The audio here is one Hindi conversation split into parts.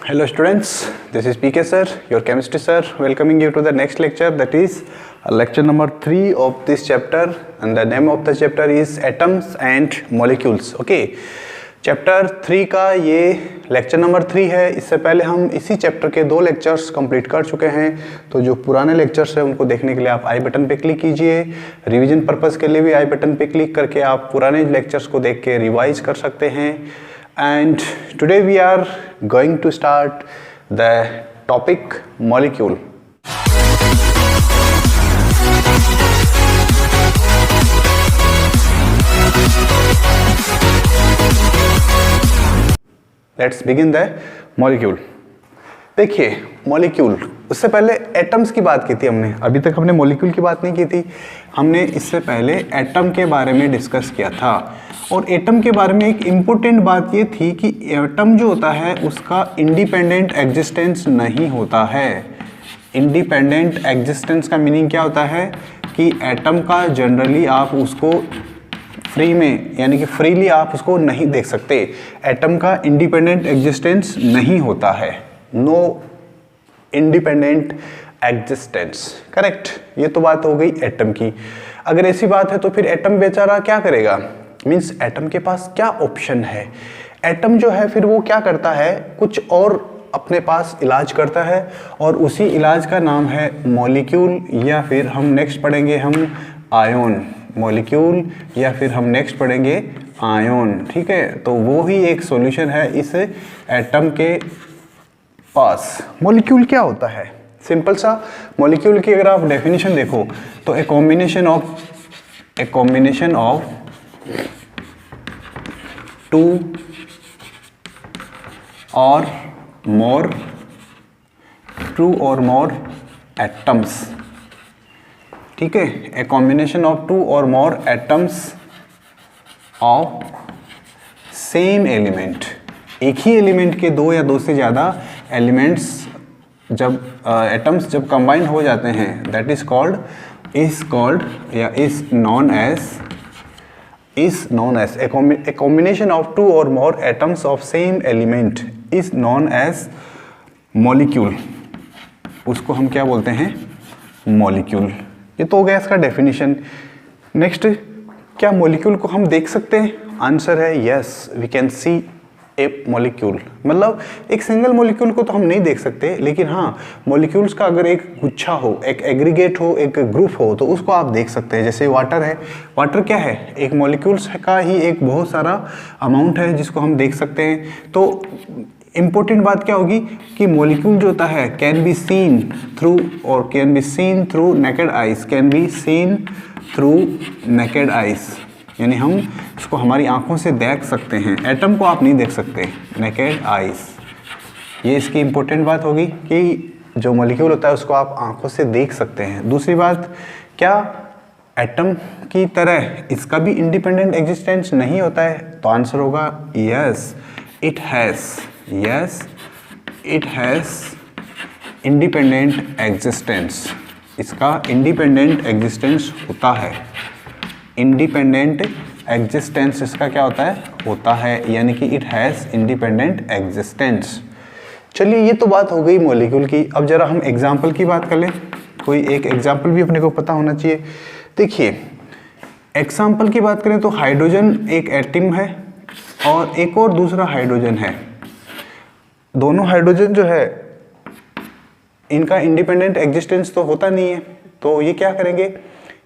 Hello students, this is PK sir, your chemistry sir, welcoming you to the next lecture, that is lecture number 3 of this chapter, and the name of the chapter is atoms and molecules. Okay, chapter 3 का ये लेक्चर नंबर 3 है. इससे पहले हम इसी चैप्टर के 2 लेक्चर्स कंप्लीट कर चुके हैं, तो जो पुराने लेक्चर्स हैं उनको देखने के लिए आप आई बटन पे क्लिक कीजिए. रिवीजन पर्पस के लिए भी आई बटन पे क्लिक करके आप पुराने लेक्चर्स को देख के रिवाइज कर सकते हैं. And today we are going to start the topic molecule. Let's begin the molecule. देखिए मॉलिक्यूल, उससे पहले एटम्स की बात की थी हमने, अभी तक हमने मॉलिक्यूल की बात नहीं की थी. हमने इससे पहले एटम के बारे में डिस्कस किया था, और एटम के बारे में एक इम्पोर्टेंट बात ये थी कि एटम जो होता है उसका इंडिपेंडेंट एग्जिस्टेंस नहीं होता है. इंडिपेंडेंट एग्जिस्टेंस का मीनिंग क्या होता है कि एटम का जनरली आप उसको फ्री में, यानी कि फ्रीली आप उसको नहीं देख सकते. एटम का इंडिपेंडेंट एग्जिस्टेंस नहीं होता है, नो इंडिपेंडेंट एग्जिस्टेंस. करेक्ट, ये तो बात हो गई एटम की. अगर ऐसी बात है तो फिर एटम बेचारा क्या करेगा, मीन्स एटम के पास क्या ऑप्शन है. एटम जो है फिर वो क्या करता है, कुछ और अपने पास इलाज करता है, और उसी इलाज का नाम है मॉलिक्यूल, या फिर हम नेक्स्ट पढ़ेंगे हम आयोन. मॉलिक्यूल या फिर हम नेक्स्ट पढ़ेंगे आयोन. ठीक है, तो वो ही एक सॉल्यूशन है इस एटम के पास. मॉलिक्यूल क्या होता है, सिंपल सा. मॉलिक्यूल की अगर आप डेफिनेशन देखो तो ए कॉम्बिनेशन ऑफ टू और मोर एटम्स. ठीक है, ए कॉम्बिनेशन ऑफ 2 और more atoms of same element. एक ही एलिमेंट के 2 या 2 से ज़्यादा एलिमेंट्स जब एटम्स जब कंबाइन हो जाते हैं, दैट इज कॉल्ड या is known as a combination of 2 और more atoms of same element is known as molecule. उसको हम क्या बोलते हैं, मॉलिक्यूल. ये तो हो गया इसका डेफिनेशन. नेक्स्ट, क्या मॉलिक्यूल को हम देख सकते हैं? आंसर है yes, we can see a molecule. मतलब एक सिंगल मॉलिक्यूल को तो हम नहीं देख सकते, लेकिन हाँ मॉलिक्यूल्स का अगर एक गुच्छा हो, एक एग्रीगेट हो, एक ग्रुप हो, तो उसको आप देख सकते हैं. जैसे वाटर है, वाटर क्या है, एक मॉलिक्यूल्स का ही एक बहुत सारा अमाउंट है जिसको हम देख सकते हैं. तो इम्पोर्टेंट बात क्या होगी कि मॉलिक्यूल जो होता है can be seen through naked eyes, यानी हम इसको हमारी आंखों से देख सकते हैं. एटम को आप नहीं देख सकते, नेकेड आइज. ये इसकी इम्पोर्टेंट बात होगी कि जो मॉलिक्यूल होता है उसको आप आंखों से देख सकते हैं. दूसरी बात, क्या एटम की तरह इसका भी इंडिपेंडेंट एग्जिस्टेंस नहीं होता है? तो आंसर होगा yes, it has independent existence. इसका इंडिपेंडेंट एग्जिस्टेंस होता है. इंडिपेंडेंट एग्जिस्टेंस इसका क्या होता है, यानी कि इट हैज़ इंडिपेंडेंट एग्जिस्टेंस. चलिए, ये तो बात हो गई मॉलिक्यूल की. अब जरा हम एग्जाम्पल की बात कर लें. कोई एक एग्जाम्पल भी अपने को पता होना चाहिए. देखिए, एग्जाम्पल की बात करें तो हाइड्रोजन एक एटम है और एक और दूसरा हाइड्रोजन है. दोनों हाइड्रोजन जो है इनका इंडिपेंडेंट एग्जिस्टेंस तो होता नहीं है, तो ये क्या करेंगे,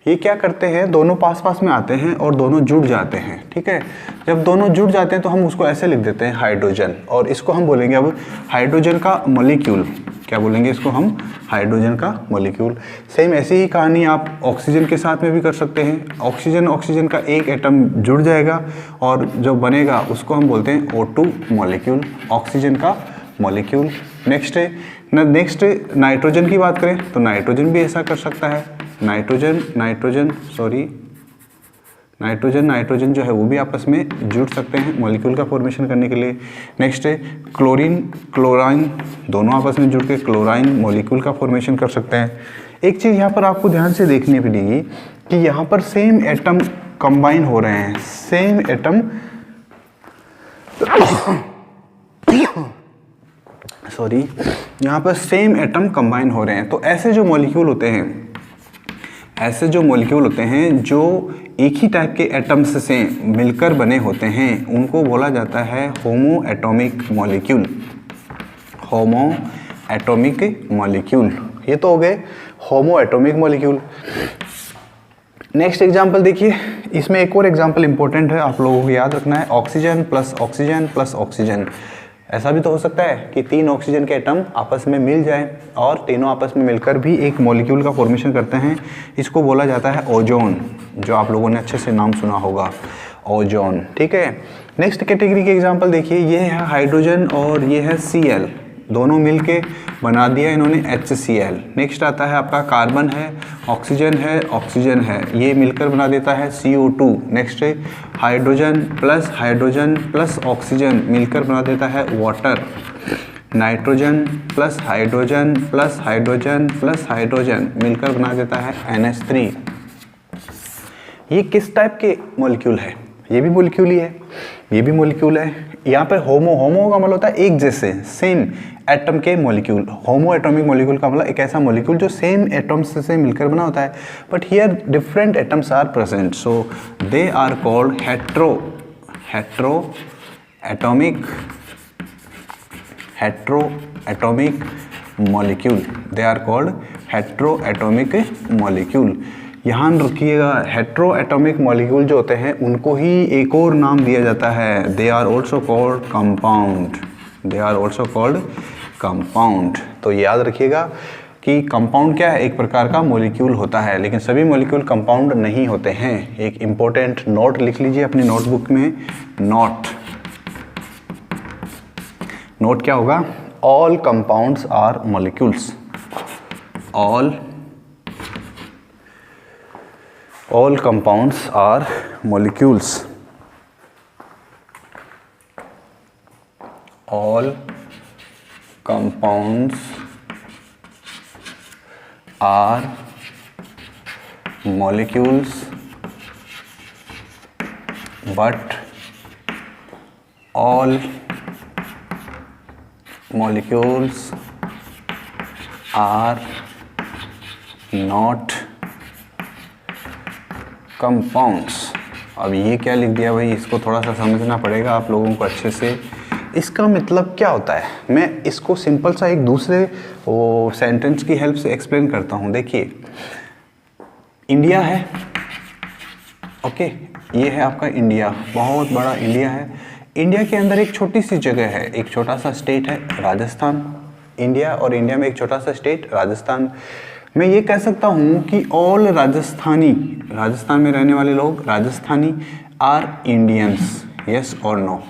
ये क्या करते हैं, दोनों पास पास में आते हैं और दोनों जुड़ जाते हैं. ठीक है, जब दोनों जुड़ जाते हैं तो हम उसको ऐसे लिख देते हैं हाइड्रोजन, और इसको हम बोलेंगे अब हाइड्रोजन का मॉलिक्यूल. क्या बोलेंगे इसको हम, हाइड्रोजन का मॉलिक्यूल. सेम ऐसी ही कहानी आप ऑक्सीजन के साथ में भी कर सकते हैं. ऑक्सीजन का एक एटम जुड़ जाएगा और जो बनेगा उसको हम बोलते हैं O2 मॉलिक्यूल, ऑक्सीजन का मॉलिक्यूल. नेक्स्ट नाइट्रोजन की बात करें तो नाइट्रोजन भी ऐसा कर सकता है. नाइट्रोजन जो है वो भी आपस में जुड़ सकते हैं मॉलिक्यूल का फॉर्मेशन करने के लिए. नेक्स्ट है क्लोराइन, दोनों आपस में जुड़ के क्लोराइन मॉलिक्यूल का फॉर्मेशन कर सकते हैं. एक चीज़ यहाँ पर आपको ध्यान से देखनी पड़ेगी कि यहाँ पर सेम एटम कंबाइन हो रहे हैं, सेम एटम सॉरी, यहाँ पर सेम एटम कंबाइन हो रहे हैं। तो ऐसे जो मॉलिक्यूल होते हैं, ऐसे जो मॉलिक्यूल होते हैं जो एक ही टाइप के एटम्स से मिलकर बने होते हैं, उनको बोला जाता है होमो एटॉमिक मॉलिक्यूल। होमो एटॉमिक मॉलिक्यूल, ये तो हो गए होमो एटॉमिक मॉलिक्यूल। नेक्स्ट एग्जांपल देखिए, इसमें एक और एग्जांपल इंपॉर्टेंट है, आप लोगों को याद रखना है, oxygen plus oxygen plus oxygen. ऐसा भी तो हो सकता है कि 3 ऑक्सीजन के एटम आपस में मिल जाएं और तीनों आपस में मिलकर भी एक मॉलिक्यूल का फॉर्मेशन करते हैं। इसको बोला जाता है ओजोन, जो आप लोगों ने अच्छे से नाम सुना होगा, ओजोन। ठीक है, नेक्स्ट कैटेगरी के एग्जांपल देखिए, ये है हाइड्रोजन और ये है Cl, दोनों मिलके बना दिया इन्होंने HCl। नेक्स्ट आता है आपका कार्बन है, ऑक्सीजन है, ये मिलकर बना देता है CO2। नेक्स्ट है हाइड्रोजन प्लस ऑक्सीजन मिलकर बना देता है water. Nitrogen plus hydrogen plus hydrogen plus hydrogen मिलकर बना देता है NH3। ये किस टाइप के मॉलिक्यूल है? ये भी मॉलिक्यूल ही है, ये भी मॉलिक्यूल है। यहाँ पर होमो का मतलब होता है एक जैसे, सेम एटम के मॉलिक्यूल। होमो एटॉमिक मॉलिक्यूल का मतलब एक ऐसा मॉलिक्यूल जो सेम एटम्स से मिलकर बना होता है, but here different atoms are present, so they are called hetero atomic molecule. They are called hetero atomic molecule. ध्यान रखिएगा, हेट्रो एटॉमिक मॉलिक्यूल जो होते हैं उनको ही एक और नाम दिया जाता है, they are also called compound. They are also called compound. तो याद रखिएगा कि कंपाउंड क्या है, एक प्रकार का मॉलिक्यूल होता है, लेकिन सभी मॉलिक्यूल कंपाउंड नहीं होते हैं। एक इंपॉर्टेंट नोट लिख लीजिए अपनी नोटबुक में, नोट क्या होगा, all compounds are molecules. All compounds are molecules. All compounds are molecules, but all molecules are not compounds. अब ये क्या लिख दिया भाई, इसको थोड़ा सा समझना पड़ेगा आप लोगों को अच्छे से। इसका मतलब क्या होता है, मैं इसको सिंपल सा एक दूसरे सेंटेंस की हेल्प से एक्सप्लेन करता हूँ। देखिए, इंडिया है, ओके, ये है आपका इंडिया, बहुत बड़ा इंडिया है। इंडिया के अंदर एक छोटी सी जगह है, एक छोटा सा स्टेट है राजस्थान। इंडिया और इंडिया में एक छोटा सा स्टेट राजस्थान। मैं ये कह सकता हूँ कि ऑल राजस्थानी, राजस्थान में रहने वाले लोग राजस्थानी आर इंडियंस, यस और no,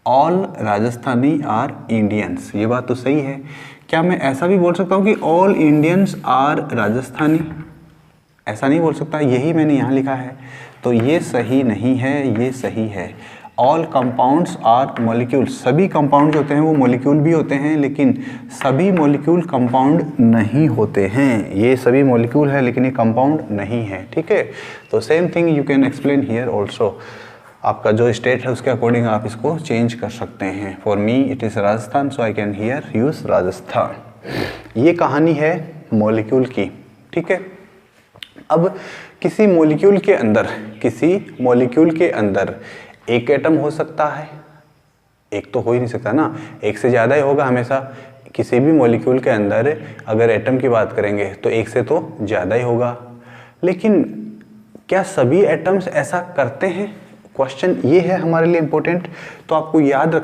all Rajasthani are Indians. ये बात तो सही है। क्या मैं ऐसा भी बोल सकता हूँ कि ऑल इंडियंस आर राजस्थानी? ऐसा नहीं बोल सकता, यही मैंने यहाँ लिखा है, तो ये सही नहीं है, ये सही है। ऑल कंपाउंड्स आर मॉलिक्यूल, सभी कंपाउंड जो होते हैं वो मॉलिक्यूल भी होते हैं, लेकिन सभी मॉलिक्यूल कंपाउंड नहीं होते हैं। ये सभी मॉलिक्यूल है लेकिन ये कंपाउंड नहीं है, ठीक है। तो same thing you can explain here also. आपका जो स्टेट है उसके अकॉर्डिंग आप इसको चेंज कर सकते हैं। For me it is Rajasthan, so I can hear use Rajasthan. ये कहानी है मॉलिक्यूल की, ठीक है। अब किसी मॉलिक्यूल के अंदर एक एटम हो सकता है, एक तो हो ही नहीं सकता ना, एक से ज़्यादा ही होगा हमेशा। किसी भी मॉलिक्यूल के अंदर अगर एटम की बात करेंगे तो एक से तो ज़्यादा ही होगा, लेकिन क्या सभी एटम्स ऐसा करते हैं? क्वेश्चन ये है हमारे लिए इम्पोर्टेंट। तो आपको याद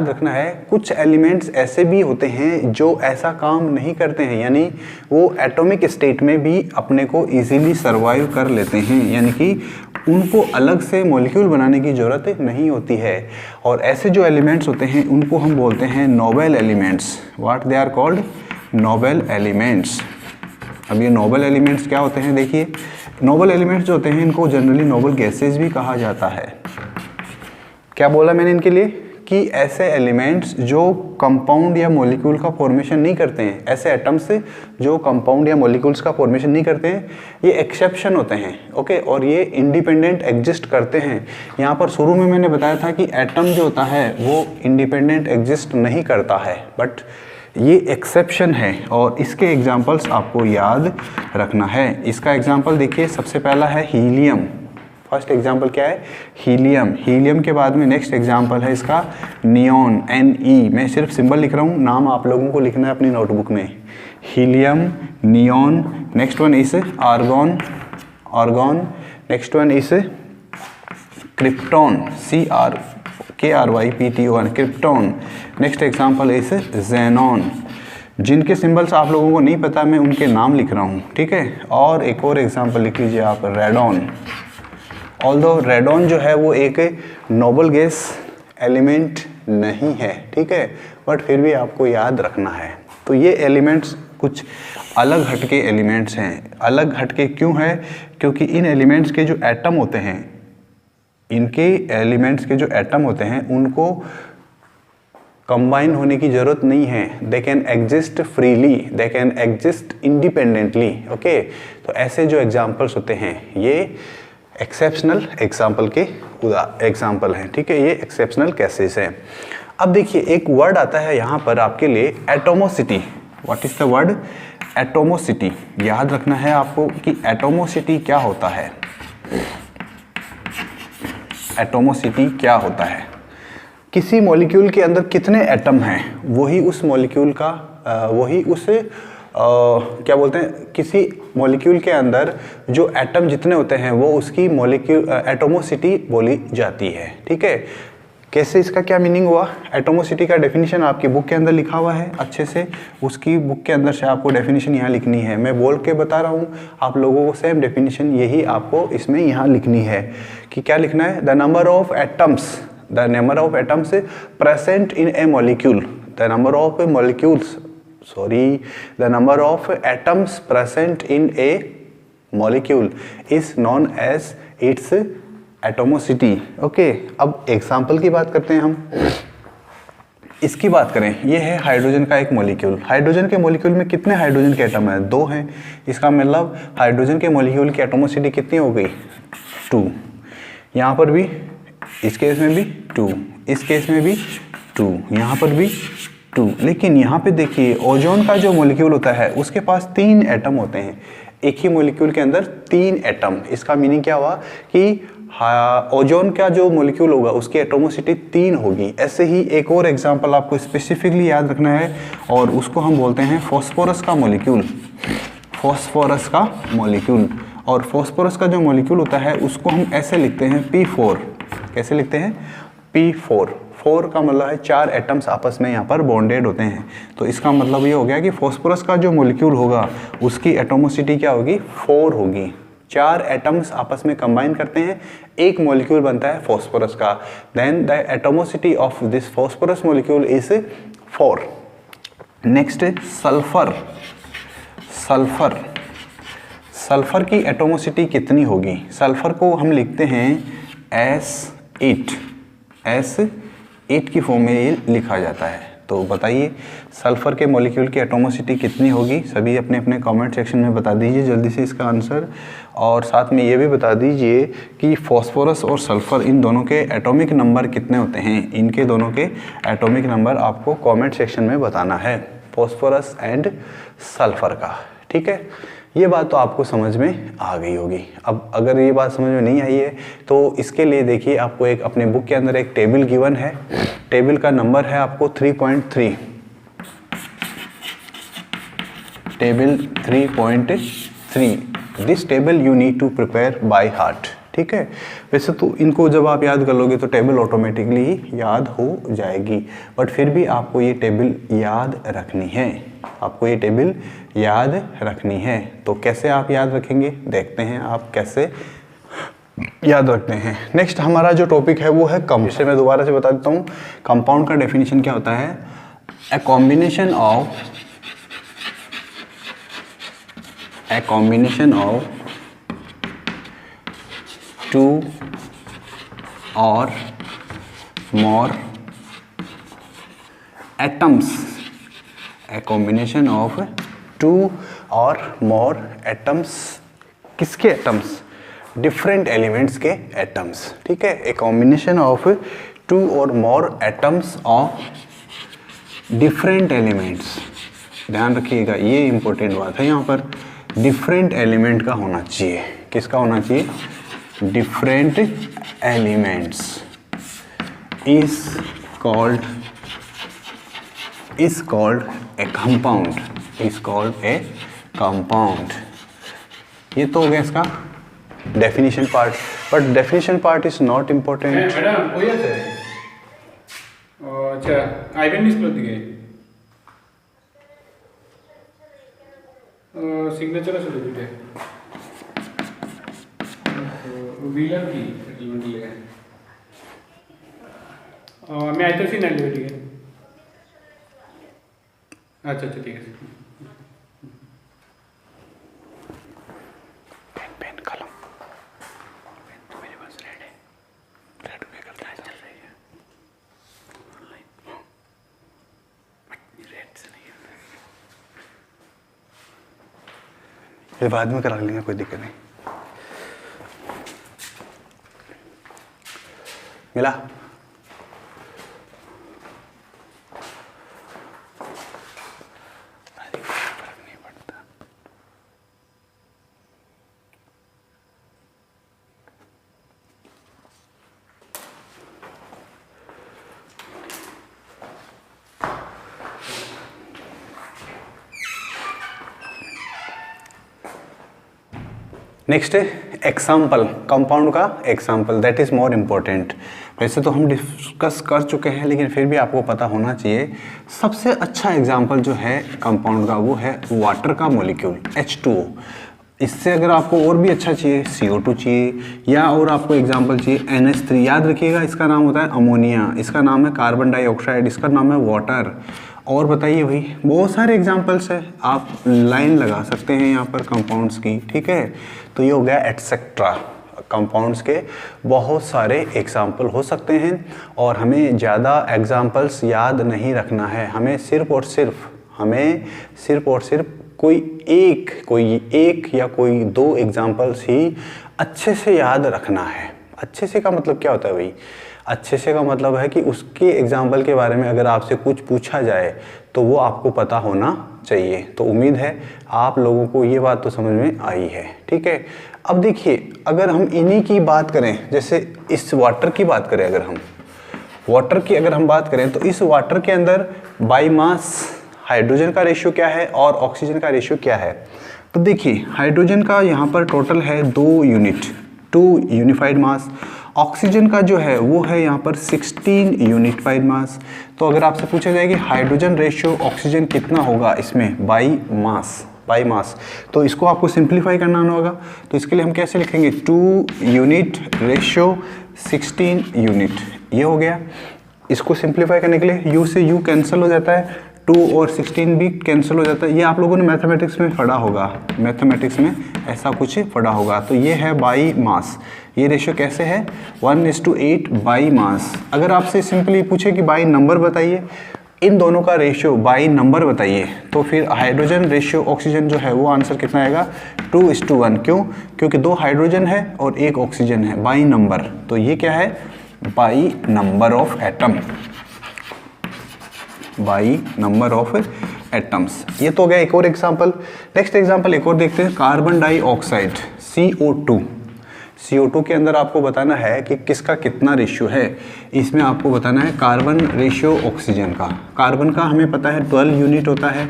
रखना है, कुछ एलिमेंट्स ऐसे भी होते हैं जो ऐसा काम नहीं करते हैं, यानी वो एटॉमिक स्टेट में भी अपने को इजीली सर्वाइव कर लेते हैं, यानी कि उनको अलग से मॉलिक्यूल बनाने की ज़रूरत नहीं होती है। और ऐसे जो एलिमेंट्स होते हैं उनको हम बोलते हैं noble elements. What they are called? Noble elements. अब ये नोबल एलिमेंट्स क्या होते हैं? देखिए, नोबल एलिमेंट्स जो होते हैं इनको जनरली नोबल गैसेज भी कहा जाता है। क्या बोला मैंने इनके लिए? कि ऐसे एलिमेंट्स जो कंपाउंड या मॉलिक्यूल का फॉर्मेशन नहीं करते हैं, ऐसे एटम्स जो कंपाउंड या मॉलिक्यूल्स का फॉर्मेशन नहीं करते हैं, ये एक्सेप्शन होते हैं, ओके, और ये इंडिपेंडेंट एग्जिस्ट करते हैं। यहाँ पर शुरू में मैंने बताया था कि एटम जो होता है वो इंडिपेंडेंट एग्जिस्ट नहीं करता है, बट ये एक्सेप्शन है और इसके एग्जांपल्स आपको याद रखना है। इसका एग्जांपल देखिए, सबसे पहला है हीलियम। फर्स्ट एग्जांपल क्या है? हीलियम। हीलियम के बाद में नेक्स्ट एग्जांपल है इसका नियॉन, NE। मैं सिर्फ सिंबल लिख रहा हूँ, नाम आप लोगों को लिखना है अपनी नोटबुक में। Helium, neon, next one is argon, argon, next one is krypton, CRYPTON, krypton. Next example is xenon. जिनके सिंबल्स आप लोगों को नहीं पता, मैं उनके नाम लिख रहा हूँ, ठीक है। और एक और एग्जांपल लिख लीजिए आप, रेडॉन। ऑल्दो रेडॉन जो है वो एक नोबल गैस एलिमेंट नहीं है, ठीक है, बट फिर भी आपको याद रखना है। तो ये एलिमेंट्स कुछ अलग हटके एलिमेंट्स हैं। अलग हटके क्यों है? क्योंकि इन एलिमेंट्स के जो एटम होते हैं, इनके एलिमेंट्स के जो एटम होते हैं उनको कंबाइन होने की जरूरत नहीं है। They can exist freely, they can exist independently, okay. तो ऐसे जो एग्जांपल्स होते हैं ये एक्सेप्शनल एग्जांपल के एग्जांपल हैं, ठीक है, ये एक्सेप्शनल केसेस हैं। अब देखिए एक वर्ड आता है यहाँ पर आपके लिए, atomicity. What is the word? Atomicity. याद रखना है आपको कि एटोमोसिटी क्या होता है। एटोमोसिटी क्या होता है? किसी मॉलिक्यूल के अंदर कितने एटम हैं, वही उस मॉलिक्यूल का वही उस क्या बोलते हैं, किसी मॉलिक्यूल के अंदर जो एटम जितने होते हैं वो उसकी मॉलिक्यूल एटोमोसिटी बोली जाती है, ठीक है। कैसे, इसका क्या मीनिंग हुआ? एटोमोसिटी का डेफिनेशन आपकी बुक के अंदर लिखा हुआ है अच्छे से, उसकी बुक के अंदर से आपको डेफिनेशन यहाँ लिखनी है। मैं बोल के बता रहा हूँ आप लोगों को, सेम डेफिनेशन यही आपको इसमें यहाँ लिखनी है। कि क्या लिखना है? The number of atoms, the number of atoms present in a molecule, the number of molecules, sorry, the number of atoms present in a molecule is known as its atomicity, okay. अब एग्जाम्पल की बात करते हैं हम। इसकी बात करें, ये है हाइड्रोजन का एक मॉलिक्यूल। हाइड्रोजन के मॉलिक्यूल में कितने हाइड्रोजन के एटम हैं? 2 हैं। इसका मतलब हाइड्रोजन के मॉलिक्यूल की एटोमोसिटी कितनी हो गई? 2। यहाँ पर भी, इस केस में भी 2, इस केस में भी 2, यहाँ पर भी 2। लेकिन यहाँ पे देखिए ओजोन का जो मॉलिक्यूल होता है उसके पास 3 एटम होते हैं। एक ही मॉलिक्यूल के अंदर 3 एटम। इसका मीनिंग क्या हुआ कि ओजोन का जो मॉलिक्यूल होगा उसकी एटोमोसिटी 3 होगी। ऐसे ही एक और एग्जांपल आपको स्पेसिफिकली याद रखना है और उसको हम बोलते हैं फॉस्फोरस का मॉलिक्यूल। फॉस्फोरस का मॉलिक्यूल, और फॉस्फोरस का जो मॉलिक्यूल होता है उसको हम ऐसे लिखते हैं P4। कैसे लिखते हैं? P4। 4 का मतलब है 4 एटम्स आपस में यहाँ पर बॉन्डेड होते हैं। तो इसका मतलब ये हो गया कि फॉस्फोरस का जो मॉलिक्यूल होगा उसकी एटोमोसिटी क्या होगी? 4 होगी। 4 एटम्स आपस में कंबाइन करते हैं, एक मॉलिक्यूल बनता है फॉस्फोरस का। Then the atomicity of this phosphorus molecule is 4। Next sulphur. Sulphur, sulphur की एटोमोसिटी कितनी होगी? सल्फर को हम लिखते हैं S8। S8 की फॉर्म में ये लिखा जाता है। तो बताइए सल्फर के मॉलिक्यूल की एटोमोसिटी कितनी होगी? सभी अपने अपने कमेंट सेक्शन में बता दीजिए जल्दी से इसका आंसर। और साथ में ये भी बता दीजिए कि फॉस्फोरस और सल्फर इन दोनों के एटॉमिक नंबर कितने होते हैं। इनके दोनों के एटॉमिक नंबर आपको कमेंट सेक्शन में बताना है, फॉस्फोरस एंड सल्फर का, ठीक है। ये बात तो आपको समझ में आ गई होगी। अब अगर ये बात समझ में नहीं आई है तो इसके लिए देखिए आपको एक अपने बुक के अंदर एक टेबल गिवन है। टेबल का नंबर है आपको 3.3। Table 3.3। This table you need to prepare by heart, ठीक है। वैसे तो इनको जब आप याद कर लोगे तो टेबल ऑटोमेटिकली ही याद हो जाएगी, बट फिर भी आपको ये टेबल याद रखनी है। आपको ये टेबल याद रखनी है। तो कैसे आप याद रखेंगे, देखते हैं आप कैसे याद रखते हैं। नेक्स्ट हमारा जो टॉपिक है वो है कंपाउंड। इसे मैं दोबारा से बता देता हूँ। कंपाउंड का डेफिनेशन क्या होता है? ए combination of 2 or more atoms, A combination of 2 और मोर एटम्स, किसके एटम्स, डिफरेंट एलिमेंट्स के एटम्स, ठीक है, ए कॉम्बिनेशन ऑफ 2 और more atoms of different elements. ध्यान रखिएगा, ये इंपॉर्टेंट बात है यहाँ पर, डिफरेंट एलिमेंट का होना चाहिए, किसका होना चाहिए, different elements is called a compound, is called a compound। ये तो हो गया इसका definition part, but definition part is not important. Madam कोई আছে আচ্ছা আইবেন ডিসপ্লে দিকে সিগনেচার আছে দিকে ভিলান কি এলিমেন্ট লেখা আমি আইতেছি না দিকে। আচ্ছা আচ্ছা ঠিক আছে। पेन कलम पेन तो मेरे पास रेड है, रेड पे करता है, चल रही है ऑनलाइन, रेड से नहीं है, ये बाद में करा लेंगे, कोई दिक्कत नहीं। मिला? नेक्स्ट है एग्जाम्पल, कंपाउंड का example, that is more important. वैसे तो हम डिस्कस कर चुके हैं, लेकिन फिर भी आपको पता होना चाहिए। सबसे अच्छा एग्जाम्पल जो है कंपाउंड का वो है वाटर का मॉलिक्यूल H2O। इससे अगर आपको और भी अच्छा चाहिए, CO2 चाहिए, या और आपको एग्जाम्पल चाहिए NH3, याद रखिएगा इसका नाम होता है अमोनिया, इसका नाम है कार्बन डाइऑक्साइड, इसका नाम है वाटर। और बताइए भाई, बहुत सारे एग्जाम्पल्स है, आप लाइन लगा सकते हैं यहाँ पर कंपाउंड्स की, ठीक है। तो ये हो गया एटसेट्रा, कंपाउंड्स के बहुत सारे एग्जाम्पल हो सकते हैं, और हमें ज़्यादा एग्जाम्पल्स याद नहीं रखना है, हमें सिर्फ और सिर्फ कोई एक या कोई 2 एग्जाम्पल्स ही अच्छे से याद रखना है। अच्छे से का मतलब क्या होता है भाई, अच्छे से का मतलब है कि उसके एग्जाम्पल के बारे में अगर आपसे कुछ पूछा जाए तो वो आपको पता होना चाहिए। तो उम्मीद है आप लोगों को ये बात तो समझ में आई है, ठीक है। अब देखिए, अगर हम इन्हीं की बात करें, जैसे इस वाटर की बात करें, अगर हम बात करें तो इस वाटर के अंदर बाई मास हाइड्रोजन का रेशियो क्या है और ऑक्सीजन का रेशियो क्या है। तो देखिए, हाइड्रोजन का यहाँ पर टोटल है 2 यूनिफाइड मास, ऑक्सीजन का जो है वो है यहाँ पर 16 यूनिफाइड मास। तो अगर आपसे पूछा जाए कि हाइड्रोजन रेशियो ऑक्सीजन कितना होगा इसमें बाई मास, तो इसको आपको सिंप्लीफाई करना होगा। तो इसके लिए हम कैसे लिखेंगे, 2 यूनिट रेशियो 16 यूनिट, ये हो गया। इसको सिंप्लीफाई करने के लिए u से u कैंसिल हो जाता है, 2 और 16 भी कैंसिल हो जाता है। ये आप लोगों ने मैथमेटिक्स में पढ़ा होगा, मैथमेटिक्स में ऐसा कुछ पढ़ा होगा। तो ये है बाई मास, ये रेशियो कैसे है 1:8 बाई मास। अगर आपसे सिंपली पूछे कि बाई नंबर बताइए, इन दोनों का रेशियो बाई नंबर बताइए, तो फिर हाइड्रोजन रेशियो ऑक्सीजन जो है वो आंसर कितना आएगा 2:1। क्यों? क्योंकि 2 हाइड्रोजन है और 1 ऑक्सीजन है, बाई नंबर। तो ये क्या है, by number of atom, by number of atoms. ये तो हो गया एक और एग्जांपल। नेक्स्ट एग्जांपल एक और देखते हैं, कार्बन डाइऑक्साइड CO2 के अंदर आपको बताना है कि किसका कितना रेशियो है। इसमें आपको बताना है कार्बन रेशियो ऑक्सीजन का। कार्बन का हमें पता है 12 यूनिट होता है,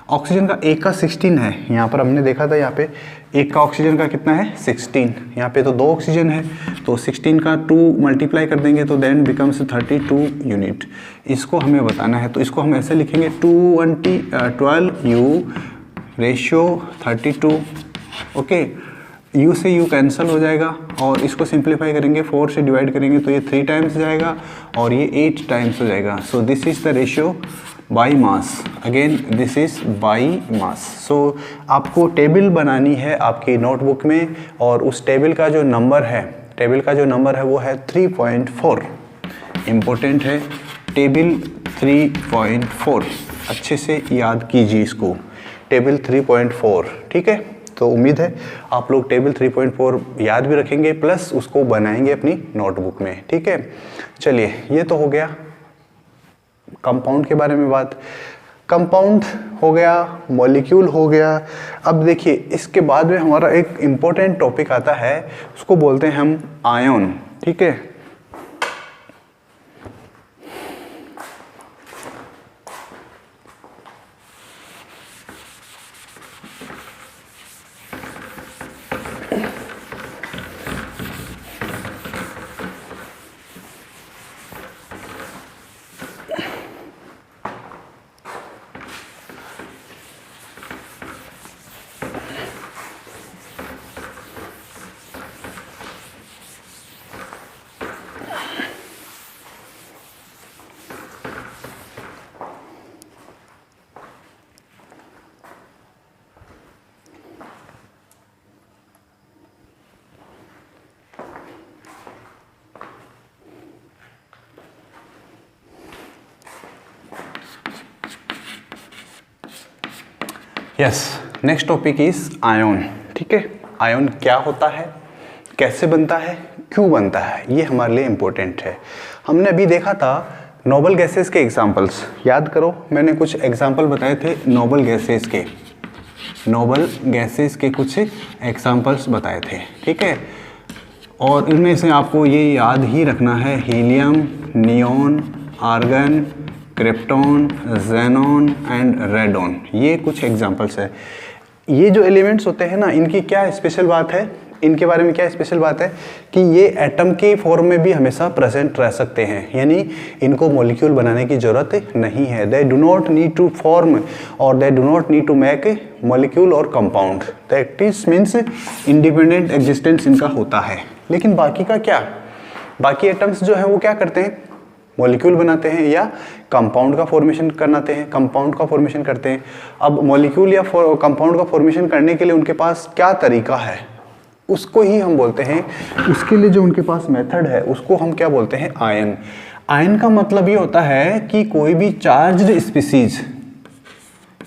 ऑक्सीजन का 1 का 16 है। यहाँ पर हमने देखा था, यहाँ पे 1 का ऑक्सीजन का कितना है 16, यहाँ पे तो 2 ऑक्सीजन है, तो 16 का 2 मल्टीप्लाई कर देंगे तो देन बिकम्स 32 यूनिट। इसको हमें बताना है, तो इसको हम ऐसे लिखेंगे 12 U रेशियो 32। ओके, u से u कैंसिल हो जाएगा और इसको सिंप्लीफाई करेंगे, 4 से डिवाइड करेंगे तो ये 3 टाइम्स जाएगा और ये 8 टाइम्स हो जाएगा। So this is the ratio by mass, again this is by mass. So आपको टेबल बनानी है आपकी नोटबुक में, और उस टेबल का जो नंबर है वो है 3.4। इम्पोर्टेंट है, टेबल 3.4 अच्छे से याद कीजिए इसको, टेबल 3.4, ठीक है। तो उम्मीद है आप लोग टेबल 3.4 याद भी रखेंगे प्लस उसको बनाएंगे अपनी नोटबुक में, ठीक है। चलिए ये तो हो गया कंपाउंड के बारे में बात, कंपाउंड हो गया, मॉलिक्यूल हो गया। अब देखिए इसके बाद में हमारा एक इम्पोर्टेंट टॉपिक आता है, उसको बोलते हैं हम आयन, ठीक है। Yes, next topic is ion, ठीक है। आयन क्या होता है, कैसे बनता है, क्यों बनता है, ये हमारे लिए इम्पोर्टेंट है। हमने अभी देखा था नोबल गैसेस के एग्जांपल्स, याद करो मैंने कुछ एग्जांपल बताए थे नोबल गैसेस के, नोबल गैसेस के कुछ एग्जांपल्स बताए थे, ठीक है। और इनमें से आपको ये याद ही रखना है, helium, neon, argon, krypton, xenon and radon, ये कुछ एग्जांपल्स है। ये जो एलिमेंट्स होते हैं ना, इनकी क्या स्पेशल बात है, इनके बारे में क्या स्पेशल बात है कि ये एटम के फॉर्म में भी हमेशा प्रेजेंट रह सकते हैं, यानी इनको मॉलिक्यूल बनाने की ज़रूरत नहीं है। They do not need to form or they do not need to make molecule or compound, that is means independent existence इनका होता है। लेकिन बाकी का क्या, बाकी एटम्स जो है वो क्या करते हैं, मॉलिक्यूल बनाते हैं या कंपाउंड का फॉर्मेशन करते हैं। अब मॉलिक्यूल या कंपाउंड का फॉर्मेशन करने के लिए उनके पास क्या तरीका है, उसको ही हम बोलते हैं, उसके लिए जो उनके पास मेथड है उसको हम क्या बोलते हैं, आयन। आयन का मतलब ये होता है कि कोई भी चार्ज्ड स्पीसीज,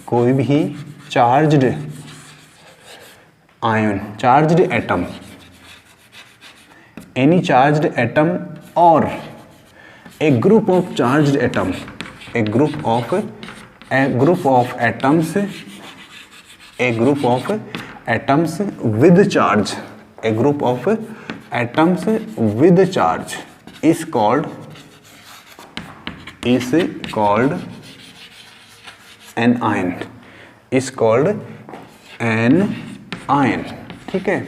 कोई भी charged ion, charged atom, any charged atom और a group of charged atom, a group of atoms, a group of atoms with charge, a group of atoms with charge is called an ion, is called an ion, ठीक है।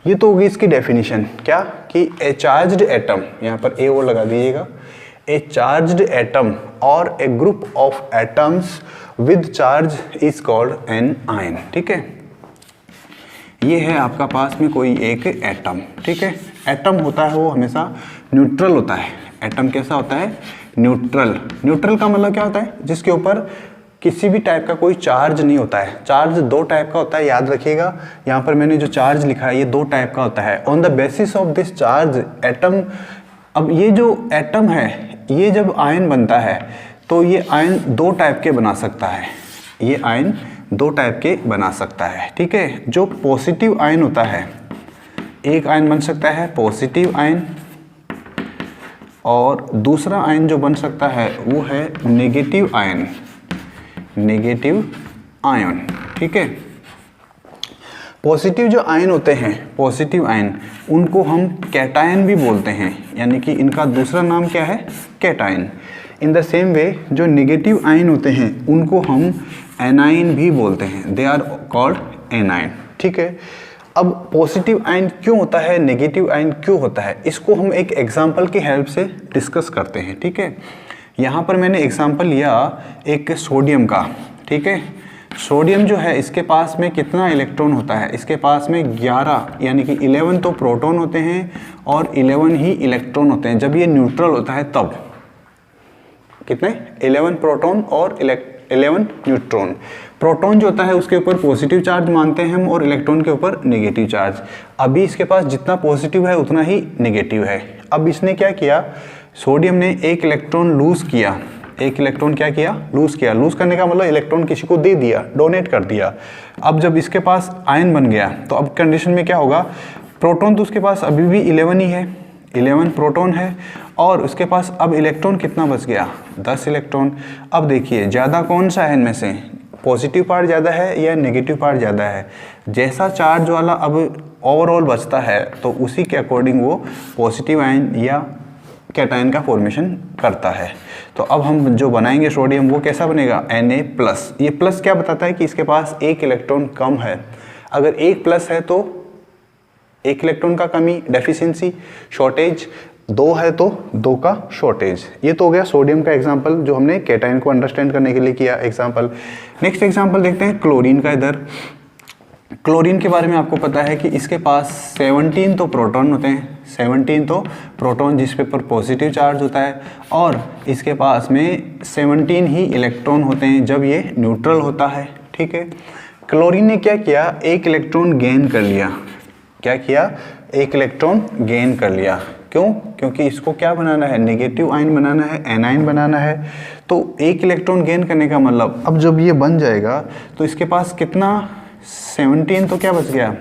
ये तो होगी इसकी डेफिनेशन, क्या कि ए चार्ज्ड एटम, यहाँ पर ए और लगा दीजिएगा, ए charged atom or a group of atoms with charge is called an ion, ठीक है। ये है आपका पास में कोई एक एटम, ठीक है। एटम होता है वो हमेशा न्यूट्रल होता है, एटम कैसा होता है, न्यूट्रल। न्यूट्रल का मतलब क्या होता है, जिसके ऊपर किसी भी टाइप का कोई चार्ज नहीं होता है। चार्ज दो टाइप का होता है, याद रखिएगा, यहाँ पर मैंने जो चार्ज लिखा है ये दो टाइप का होता है। On the basis of this charge atom, अब ये जो एटम है ये जब आयन बनता है तो ये आयन दो टाइप के बना सकता है, ये आयन दो टाइप के बना सकता है, ठीक है। जो पॉजिटिव आयन होता है, एक आयन बन सकता है पॉजिटिव आयन और दूसरा आयन जो बन सकता है वो है नेगेटिव आयन, नेगेटिव आयन, ठीक है। पॉजिटिव जो आयन होते हैं, पॉजिटिव आयन, उनको हम कैटायन भी बोलते हैं, यानी कि इनका दूसरा नाम क्या है, कैटायन। इन द सेम वे जो नेगेटिव आयन होते हैं उनको हम एनाइन भी बोलते हैं, दे आर कॉल्ड एनाइन, ठीक है। अब पॉजिटिव आयन क्यों होता है, नेगेटिव आयन क्यों होता है, इसको हम एक एग्जाम्पल की हेल्प से डिस्कस करते हैं, ठीक है। यहाँ पर मैंने एग्जाम्पल लिया एक सोडियम का, ठीक है। सोडियम जो है इसके पास में कितना इलेक्ट्रॉन होता है, इसके पास में 11 यानी कि 11 तो प्रोटॉन होते हैं और 11 ही इलेक्ट्रॉन होते हैं। जब ये न्यूट्रल होता है तब कितने, 11 प्रोटॉन और 11 न्यूट्रॉन। प्रोटॉन जो होता है उसके ऊपर पॉजिटिव चार्ज मानते हैं हम और इलेक्ट्रॉन के ऊपर नेगेटिव चार्ज। अभी इसके पास जितना पॉजिटिव है उतना ही नेगेटिव है। अब इसने क्या किया, सोडियम ने एक इलेक्ट्रॉन लूज किया, एक इलेक्ट्रॉन क्या किया, लूज किया। लूज करने का मतलब इलेक्ट्रॉन किसी को दे दिया, डोनेट कर दिया। अब जब इसके पास आयन बन गया तो अब कंडीशन में क्या होगा, प्रोटॉन तो उसके पास अभी भी 11 ही है, 11 प्रोटॉन है, और उसके पास अब इलेक्ट्रॉन कितना बच गया, 10 इलेक्ट्रॉन। अब देखिए ज़्यादा कौन सा है इनमें से, पॉजिटिव पार्ट ज़्यादा है या नेगेटिव पार्ट ज़्यादा है। जैसा चार्ज वाला अब ओवरऑल बचता है तो उसी के अकॉर्डिंग वो पॉजिटिव आयन या कैटायन का फॉर्मेशन करता है। तो अब हम जो बनाएंगे सोडियम वो कैसा बनेगा, Na+। ये प्लस क्या बताता है कि इसके पास एक इलेक्ट्रॉन कम है। अगर एक प्लस है तो एक इलेक्ट्रॉन का कमी, डेफिशिएंसी, शॉर्टेज, 2 है तो 2 का शॉर्टेज। ये तो हो गया सोडियम का एग्जाम्पल जो हमने कैटायन को अंडरस्टैंड करने के लिए किया एग्जाम्पल। नेक्स्ट एग्जाम्पल देखते हैं क्लोरीन का। इधर क्लोरीन के बारे में आपको पता है कि इसके पास 17 तो प्रोटॉन होते हैं, 17 तो प्रोटॉन जिस पे पर पॉजिटिव चार्ज होता है, और इसके पास में 17 ही इलेक्ट्रॉन होते हैं जब ये न्यूट्रल होता है। ठीक है, क्लोरीन ने क्या किया, एक इलेक्ट्रॉन गेन कर लिया। क्या किया, एक इलेक्ट्रॉन गेन कर लिया। क्यों, क्योंकि इसको क्या बनाना है, नेगेटिव आयन बनाना है, एनायन बनाना है। तो एक इलेक्ट्रॉन गेन करने का मतलब अब जब ये बन जाएगा तो इसके पास कितना, 17 तो क्या बच गया,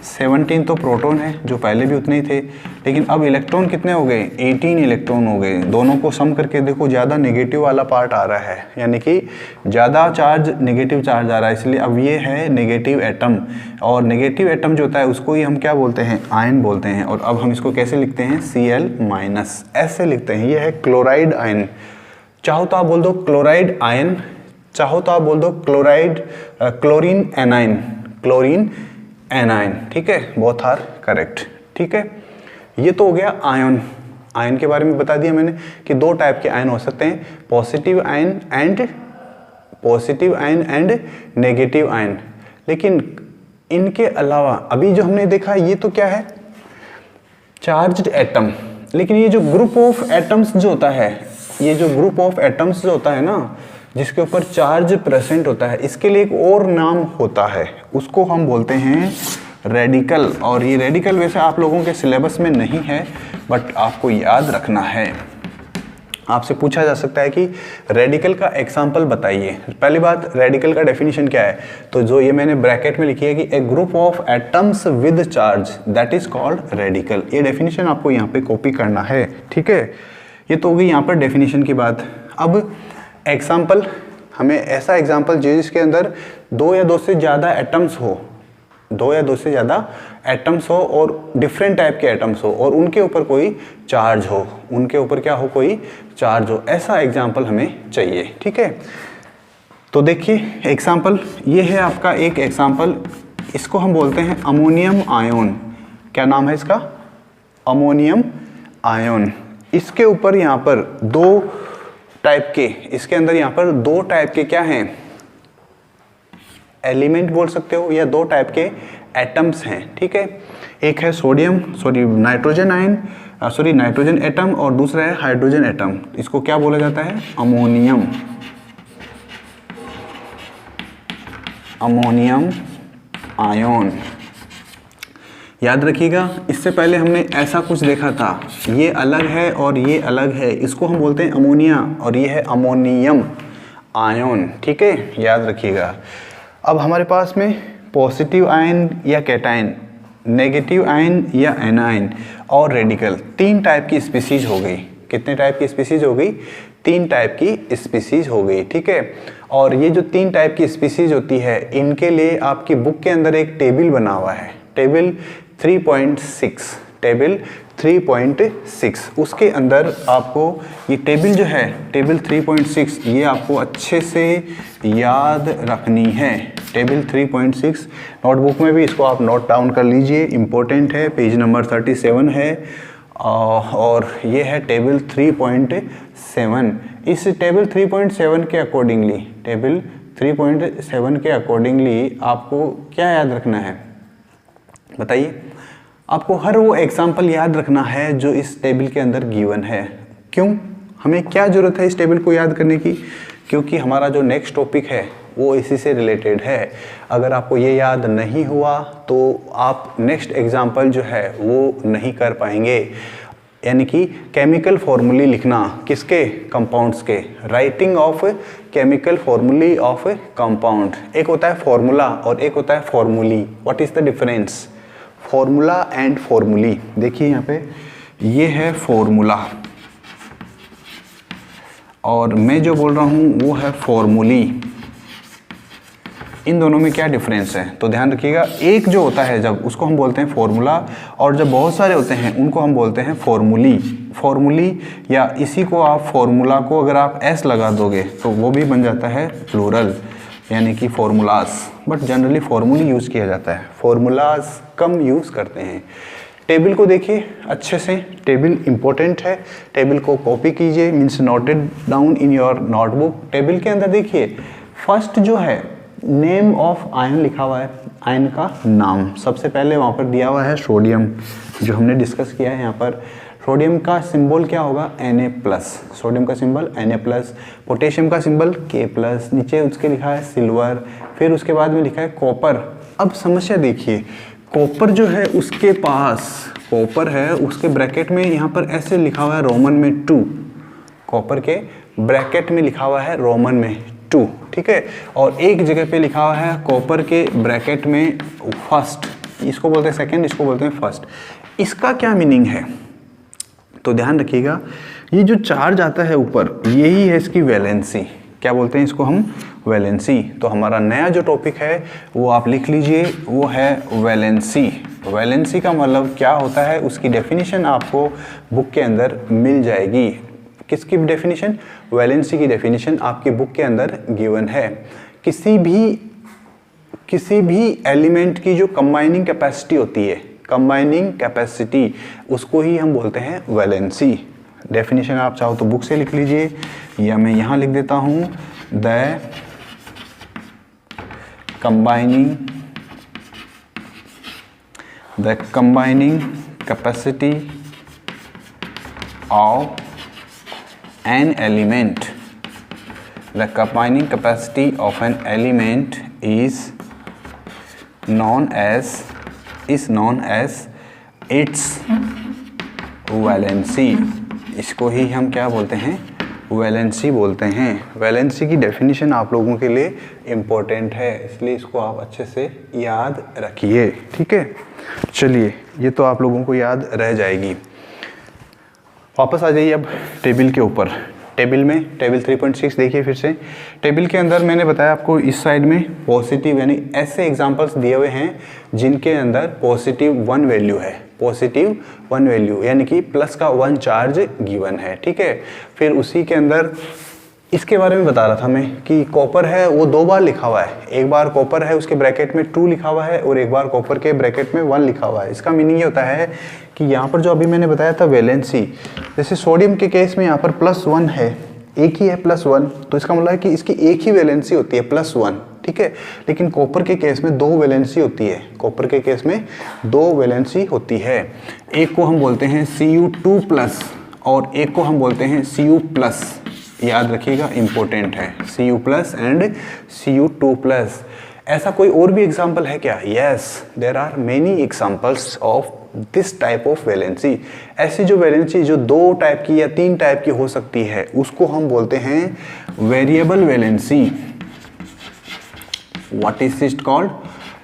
17 तो प्रोटॉन है जो पहले भी उतने ही थे, लेकिन अब इलेक्ट्रॉन कितने हो गए, 18 इलेक्ट्रॉन हो गए। दोनों को सम करके देखो ज़्यादा नेगेटिव वाला पार्ट आ रहा है, यानी कि ज़्यादा चार्ज नेगेटिव चार्ज आ रहा है, इसलिए अब ये है नेगेटिव एटम। और नेगेटिव एटम जो होता है उसको ही हम क्या बोलते हैं, आयन बोलते हैं। और अब हम इसको कैसे लिखते हैं, Cl-, ऐसे लिखते हैं। ये है क्लोराइड आयन। चाहो तो आप बोल दो क्लोराइड आयन, चाहो तो आप बोल दो क्लोरीन एनाइन, क्लोरीन एनाइन। ठीक है, बोथ आर करेक्ट। ठीक है, ये तो हो गया आयन। आयन के बारे में बता दिया मैंने कि 2 टाइप के आयन हो सकते हैं, positive ion and negative ion. लेकिन इनके अलावा अभी जो हमने देखा ये तो क्या है, चार्ज्ड एटम। लेकिन ये जो ग्रुप ऑफ एटम्स जो होता है, ये जो ग्रुप ऑफ एटम्स जो होता है ना, जिसके ऊपर चार्ज प्रेजेंट होता है, इसके लिए एक और नाम होता है, उसको हम बोलते हैं रेडिकल। और ये रेडिकल वैसे आप लोगों के सिलेबस में नहीं है, बट आपको याद रखना है। आपसे पूछा जा सकता है कि रेडिकल का एग्जाम्पल बताइए। पहली बात, रेडिकल का डेफिनेशन क्या है, तो जो ये मैंने ब्रैकेट में लिखी है कि a group of atoms with charge that is called radical. ये डेफिनेशन आपको यहाँ पे कॉपी करना है। ठीक है, ये तो होगी यहाँ पर डेफिनेशन की बात। अब एग्जाम्पल, हमें ऐसा एग्जाम्पल चाहिए जिसके अंदर 2 या 2 से ज़्यादा एटम्स हो, 2 या 2 से ज़्यादा एटम्स हो और डिफरेंट टाइप के एटम्स हो और उनके ऊपर कोई चार्ज हो, उनके ऊपर क्या हो, कोई चार्ज हो। ऐसा एग्जाम्पल हमें चाहिए। ठीक है, तो देखिए एग्जाम्पल ये है आपका एक एग्जाम्पल, इसको हम बोलते हैं अमोनियम आयन। क्या नाम है इसका, अमोनियम आयन। इसके ऊपर यहाँ पर 2 टाइप के, इसके अंदर यहाँ पर 2 टाइप के क्या हैं, एलिमेंट बोल सकते हो, या 2 टाइप के एटम्स हैं। ठीक है, एक है नाइट्रोजन आयन, नाइट्रोजन एटम, और दूसरा है हाइड्रोजन एटम। इसको क्या बोला जाता है, अमोनियम आयन। याद रखिएगा, इससे पहले हमने ऐसा कुछ देखा था, ये अलग है और ये अलग है, इसको हम बोलते हैं अमोनिया, और ये है अमोनियम आयन। ठीक है, याद रखिएगा। अब हमारे पास में पॉजिटिव आयन या कैटायन, नेगेटिव आयन या एनायन और रेडिकल, 3 टाइप की स्पीसीज हो गई। कितने टाइप की स्पीसीज हो गई, 3 टाइप की स्पीसीज हो गई। ठीक है, और ये जो 3 टाइप की स्पीसीज होती है, इनके लिए आपकी बुक के अंदर एक टेबल बना हुआ है, टेबल 3.6, टेबल 3.6। उसके अंदर आपको ये टेबल जो है, टेबल 3.6, ये आपको अच्छे से याद रखनी है। टेबल 3.6 नोटबुक में भी इसको आप नोट डाउन कर लीजिए, इम्पोर्टेंट है, पेज नंबर 37 है। और ये है टेबल 3.7। इस टेबल 3.7 के अकॉर्डिंगली, टेबल 3.7 के अकॉर्डिंगली आपको क्या याद रखना है, बताइए। आपको हर वो एग्जाम्पल याद रखना है जो इस टेबल के अंदर गिवन है। क्यों, हमें क्या ज़रूरत है इस टेबल को याद करने की, क्योंकि हमारा जो नेक्स्ट टॉपिक है वो इसी से रिलेटेड है। अगर आपको ये याद नहीं हुआ तो आप नेक्स्ट एग्जाम्पल जो है वो नहीं कर पाएंगे। यानी कि केमिकल फॉर्मूले लिखना किसके, कंपाउंड्स के, राइटिंग ऑफ केमिकल फॉर्मूले ऑफ कंपाउंड। एक होता है फॉर्मूला और एक होता है formulae. What is the difference, formula and formulae. देखिए यहाँ पे ये है फॉर्मूला और मैं जो बोल रहा हूँ वो है फॉर्मूली। इन दोनों में क्या डिफरेंस है, तो ध्यान रखिएगा। एक जो होता है जब, उसको हम बोलते हैं फॉर्मूला, और जब बहुत सारे होते हैं उनको हम बोलते हैं फॉर्मूली। फॉर्मूली या इसी को आप फॉर्मूला को अगर आप एस लगा दोगे तो वो भी बन जाता है प्लूरल, यानी कि formulas. But generally formulae use किया जाता है, फॉर्मूलास कम यूज़ करते हैं। टेबल को देखिए अच्छे से, टेबल इंपॉर्टेंट है, टेबल को कॉपी कीजिए, means noted down in your notebook. Table के अंदर देखिए फर्स्ट जो है नेम ऑफ आयन लिखा हुआ है, आयन का नाम सबसे पहले वहाँ पर दिया हुआ है सोडियम, जो हमने डिस्कस किया है यहाँ पर। सोडियम का सिंबल क्या होगा, Na+, सोडियम का सिंबल Na+, पोटेशियम का सिंबल K+, नीचे उसके लिखा है सिल्वर, फिर उसके बाद में लिखा है कॉपर। अब समस्या देखिए, कॉपर जो है उसके पास कॉपर है, उसके ब्रैकेट में यहाँ पर ऐसे लिखा हुआ है रोमन में 2, कॉपर के ब्रैकेट में लिखा हुआ है रोमन में 2, ठीक है। और एक जगह पे लिखा हुआ है कॉपर के ब्रैकेट में फर्स्ट, इसको बोलते हैं सेकंड, इसको बोलते हैं फर्स्ट। इसका क्या मीनिंग है, तो ध्यान रखिएगा, ये जो चार्ज आता है ऊपर यही है इसकी वैलेंसी। क्या बोलते हैं इसको हम, वैलेंसी। तो हमारा नया जो टॉपिक है वो आप लिख लीजिए, वो है वैलेंसी। वैलेंसी का मतलब क्या होता है, उसकी डेफिनेशन आपको बुक के अंदर मिल जाएगी। किसकी डेफिनेशन, वैलेंसी की डेफिनेशन आपकी बुक के अंदर गिवन है। किसी भी एलिमेंट की जो कंबाइनिंग कैपेसिटी होती है, कंबाइनिंग कैपेसिटी, उसको ही हम बोलते हैं वैलेंसी। डेफिनेशन आप चाहो तो बुक से लिख लीजिए या मैं यहाँ लिख देता हूँ, the combining capacity of an element, the combining capacity of an element is known as its valency। इसको ही हम क्या बोलते हैं, वैलेंसी बोलते हैं। वैलेंसी की डेफिनेशन आप लोगों के लिए इम्पोर्टेंट है, इसलिए इसको आप अच्छे से याद रखिए, ठीक है। चलिए, ये तो आप लोगों को याद रह जाएगी। वापस आ जाइए अब टेबल के ऊपर। टेबल में टेबल 3.6 देखिए फिर से। टेबल के अंदर मैंने बताया आपको इस साइड में पॉजिटिव, यानी ऐसे एग्जांपल्स दिए हुए हैं जिनके अंदर +1 वैल्यू है, +1 वैल्यू, यानी कि प्लस का 1 चार्ज गिवन है, ठीक है। फिर उसी के अंदर इसके बारे में बता रहा था मैं कि कॉपर है वो 2 बार लिखा हुआ है। एक बार कॉपर है उसके ब्रैकेट में 2 लिखा हुआ है और एक बार कॉपर के ब्रैकेट में 1 लिखा हुआ है। इसका मीनिंग ये होता है कि यहाँ पर जो अभी मैंने बताया था वैलेंसी, जैसे सोडियम के केस में यहाँ पर +1 है, एक ही है +1, तो इसका मतलब है कि इसकी एक ही वैलेंसी होती है +1, ठीक है। लेकिन कॉपर के केस में 2 वैलेंसी होती है, कॉपर के केस में 2 वैलेंसी होती है। एक को हम बोलते हैं Cu2+ और एक को हम बोलते हैं Cu+। याद रखिएगा, इंपॉर्टेंट है, Cu+ एंड Cu2+। ऐसा कोई और भी एग्जाम्पल है क्या? Yes, there are many examples of this type of valency. ऐसी जो वैलेंसी जो 2 टाइप की या 3 टाइप की हो सकती है उसको हम बोलते हैं variable valency. What is it called?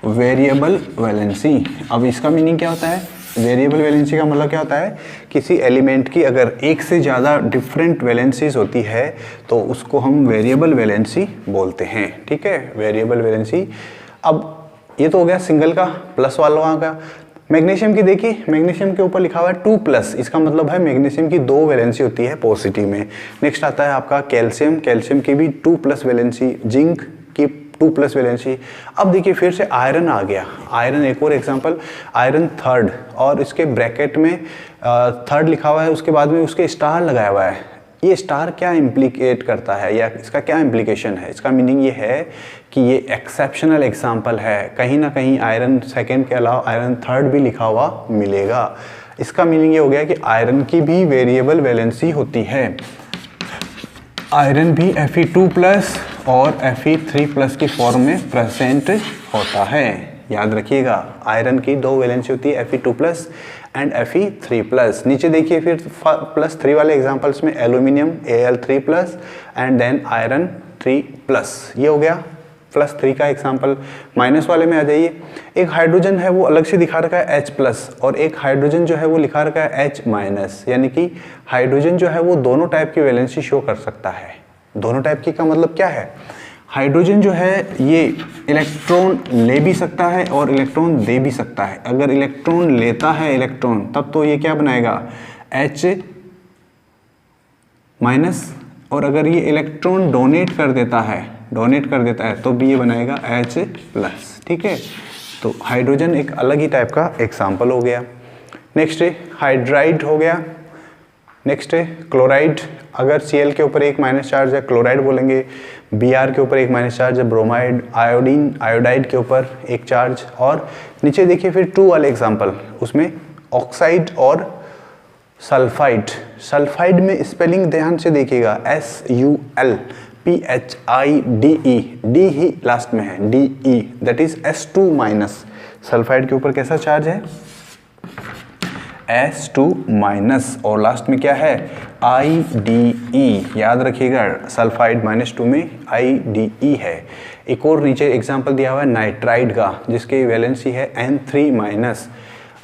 Variable valency. अब इसका मीनिंग क्या होता है? वेरिएबल वैलेंसी का मतलब क्या होता है, किसी एलिमेंट की अगर एक से ज़्यादा डिफरेंट वैलेंसीज होती है तो उसको हम वेरिएबल वैलेंसी बोलते हैं, ठीक है, वेरिएबल वैलेंसी। अब ये तो हो गया सिंगल का, प्लस वाला का। मैग्नीशियम की देखिए, मैग्नीशियम के ऊपर लिखा हुआ है 2+, इसका मतलब है मैग्नीशियम की 2 वैलेंसी होती है पॉजिटिव में। नेक्स्ट आता है आपका कैल्शियम, कैल्शियम की भी 2+ वैलेंसी, जिंक की 2+ वैलेंसी। अब देखिए फिर से आयरन आ गया, आयरन एक और एग्जांपल, आयरन 3rd और इसके ब्रैकेट में 3rd लिखा हुआ है, उसके बाद में उसके स्टार लगाया हुआ है। ये स्टार क्या इम्प्लीकेट करता है या इसका क्या इम्प्लीकेशन है? इसका मीनिंग ये है कि ये एक्सेप्शनल एग्जांपल है, कहीं ना कहीं आयरन 2nd के अलावा आयरन 3rd भी लिखा हुआ मिलेगा। इसका मीनिंग ये हो गया कि आयरन की भी वेरिएबल वैलेंसी होती है। आयरन भी Fe2+ और Fe3+ की फॉर्म में प्रेजेंट होता है। याद रखिएगा, आयरन की 2 वैलेंसी होती है, Fe2+ एंड Fe3+। नीचे देखिए फिर +3 वाले एग्जांपल्स में aluminium Al3+ and then iron 3+। ये हो गया +3 का एग्जांपल। माइनस वाले में आ जाइए, एक हाइड्रोजन है वो अलग से दिखा रखा है H+ और एक हाइड्रोजन जो है वो लिखा रखा है H-, यानी कि हाइड्रोजन जो है वो दोनों टाइप की वैलेंसी शो कर सकता है। दोनों टाइप की का मतलब क्या है, हाइड्रोजन जो है ये इलेक्ट्रॉन ले भी सकता है और इलेक्ट्रॉन दे भी सकता है। अगर इलेक्ट्रॉन लेता है इलेक्ट्रॉन तब तो ये क्या बनाएगा H-, और अगर ये इलेक्ट्रॉन डोनेट कर देता है तो भी ये बनेगा H+। ठीक है, तो हाइड्रोजन एक अलग ही टाइप का एग्जाम्पल हो गया। नेक्स्ट है हाइड्राइड हो गया। नेक्स्ट है क्लोराइड। अगर Cl के ऊपर एक माइनस चार्ज है क्लोराइड बोलेंगे, Br के ऊपर एक माइनस चार्ज है ब्रोमाइड, आयोडाइड के ऊपर एक चार्ज। और नीचे देखिए फिर 2 वाले एग्जाम्पल, उसमें ऑक्साइड और सल्फाइड। सल्फाइड में स्पेलिंग ध्यान से देखिएगा SULPHIDE, डी ही लास्ट में है, DE, that is S2-। Sulphide के ऊपर कैसा चार्ज है S2- और लास्ट में क्या है IDE, याद रखिएगा सल्फाइड -2 में IDE है। एक और नीचे एग्जांपल दिया हुआ है नाइट्राइड का, जिसकी वैलेंसी है N3-।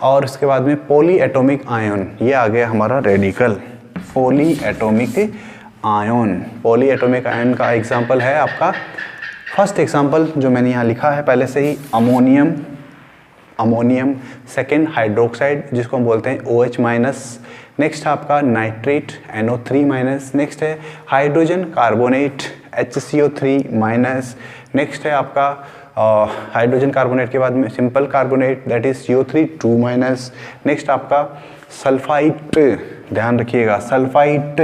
और इसके बाद में पॉली एटॉमिक आयन, ये आ गया हमारा radical poly atomic ion. Poly atomic ion का एग्जांपल है आपका फर्स्ट एग्जांपल जो मैंने यहाँ लिखा है पहले से ही, अमोनियम, सेकेंड हाइड्रोक्साइड जिसको हम बोलते हैं OH-। नेक्स्ट आपका नाइट्रेट NO3-। नेक्स्ट है हाइड्रोजन कार्बोनेट HCO3-। नेक्स्ट है आपका हाइड्रोजन कार्बोनेट के बाद में simple carbonate that is CO3-2-। Next आपका सल्फाइट, ध्यान रखिएगा सल्फाइट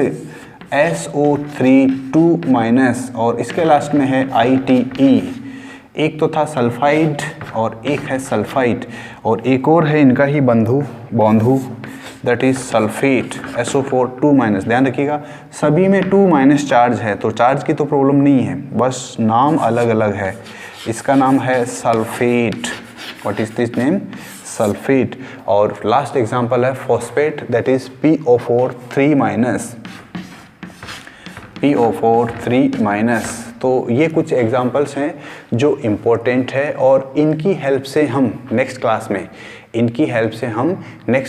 SO3-2-। और इसके लास्ट में है ITE। एक तो था सल्फाइड और एक है सल्फाइट, और एक और है इनका ही बंधु दैट इज सल्फेट SO4-2-। ध्यान रखिएगा सभी में 2- चार्ज है, तो चार्ज की तो प्रॉब्लम नहीं है, बस नाम अलग अलग है। इसका नाम है sulphate. What is this name, sulphate. और लास्ट एग्जांपल है फॉस्फेट दैट इज PO4-3-। तो ये कुछ एग्जांपल्स हैं जो इम्पोर्टेंट है, और इनकी हेल्प से हम नेक्स्ट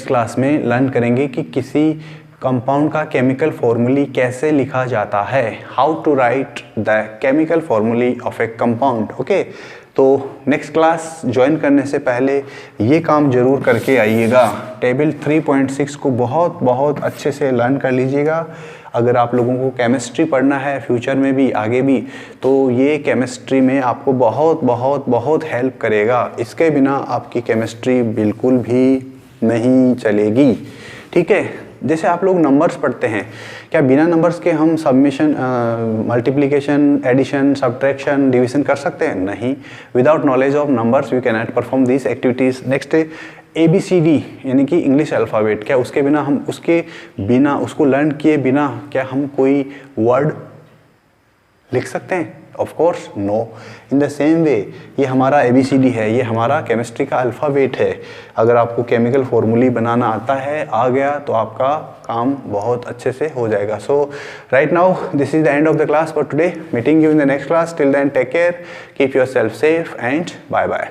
क्लास में लर्न करेंगे कि किसी कंपाउंड का केमिकल फॉर्मूली कैसे लिखा जाता है, how to write the chemical formulae of a compound. Okay, तो नेक्स्ट क्लास ज्वाइन करने से पहले ये काम जरूर करके आइएगा, टेबल 3.6 को बहुत अच्छे से लर्न कर लीजिएगा। अगर आप लोगों को केमिस्ट्री पढ़ना है फ्यूचर में भी आगे भी, तो ये केमिस्ट्री में आपको बहुत हेल्प करेगा। इसके बिना आपकी केमिस्ट्री बिल्कुल भी नहीं चलेगी। ठीक है, जैसे आप लोग नंबर्स पढ़ते हैं, क्या बिना नंबर्स के हम submission, multiplication, addition, subtraction, division कर सकते हैं? नहीं। Without knowledge of numbers we can not perform this activities. Next ABCD यानी कि इंग्लिश अल्फ़ाबेट, क्या उसके बिना उसको लर्न किए बिना क्या हम कोई वर्ड लिख सकते हैं? Of course no. In the same way ये हमारा ABCD है, ये हमारा केमिस्ट्री का अल्फ़ाबेट है। अगर आपको केमिकल फॉर्मूली बनाना आ गया तो आपका काम बहुत अच्छे से हो जाएगा। So right now this is the end of the class for today. Meeting you in the next class. Till then take care, keep yourself safe and bye bye.